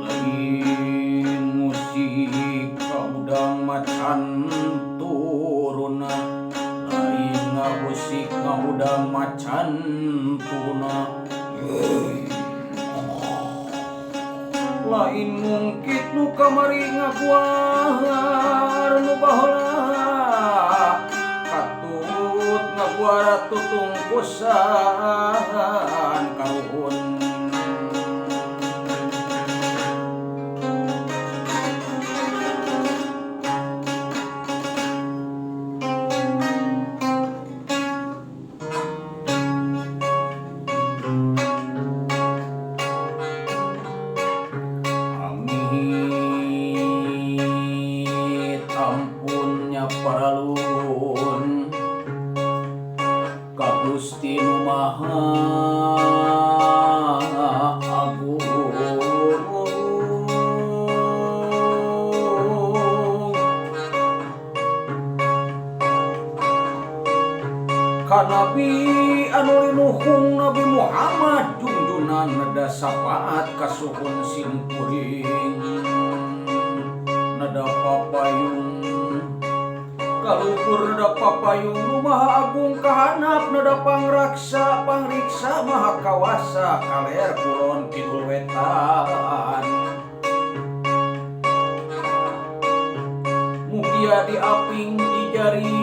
Lain musik kaudang macan turuna, lain musik kaudang macan tuna, lain mungkit nu kamari ngaguar nu baheula katut ngaguar tutung kusan karuhun. Ampunnya paralun ka Gusti Nu Maha Agung, ka Nabi anu linuhung Nabi Muhammad junjunan nada sapaat kasuhun simkuring nada papayung kaluhur nada papayung Nu Maha Agung kahanap nada pangraksa pangriksa maha kawasa kaler kulon kidul wetan mugia diaping di jari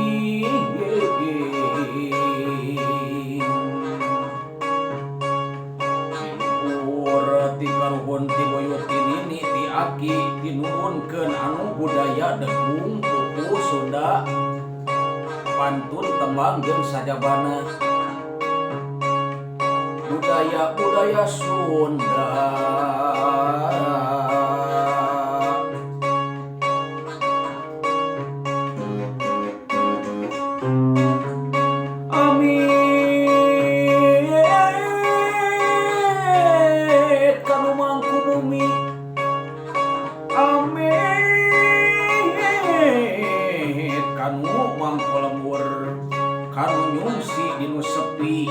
ti karuhun ti boyot ini ti aki tinurunkeun anu budaya degung pupu Sunda pantun tembang jeung sajabana budaya Sunda. Kanu mangko lembur kanu nyungsi dinu sepi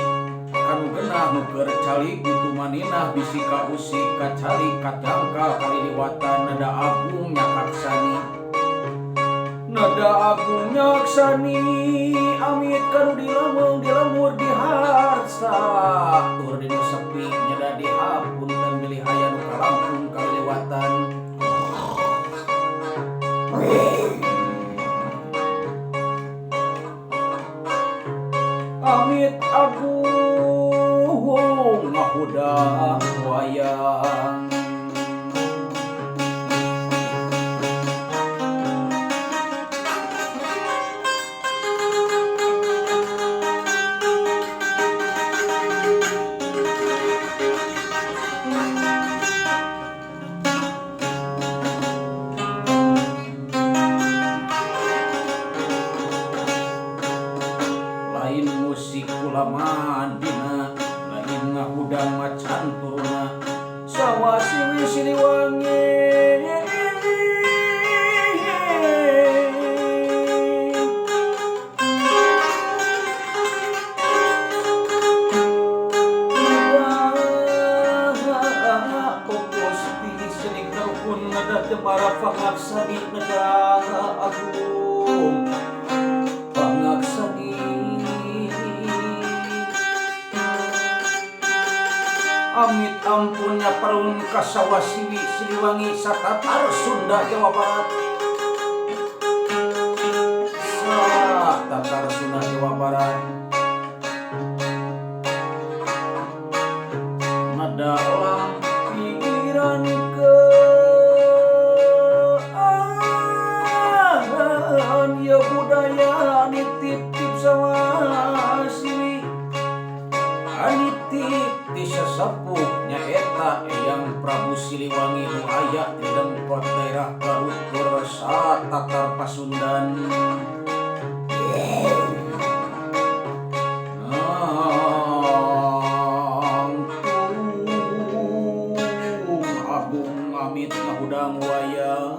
kanu genah nu keur calik butuh maninah bisi ka usi ka calik kadangkal kali liwatan nada agung nyakaksani nada agung nyaksani amit kanu dilamur diharsa tur dinu sepi nyada dihapun dan milih aya nu kalampung kali liwatan. Amit agung mahuda wayang musik ulama dina lain ngahudang macan turuna sawa siwi siliwangi opos di sini karuhun nada temara pangaksani nada agung pangaksani amit ampunnya perun kasawa siwi siliwangi satatar Sunda Jawa Barat satatar Sunda Jawa Barat nada lampiran ke ya budaya nitip-tip sama siwi anitip ti sesepuhnya eta Eyang Prabu Siliwangi nu aya di dengkot daerah Garut Kursa Tatar Pasundan. Agung amit ngahudang wayang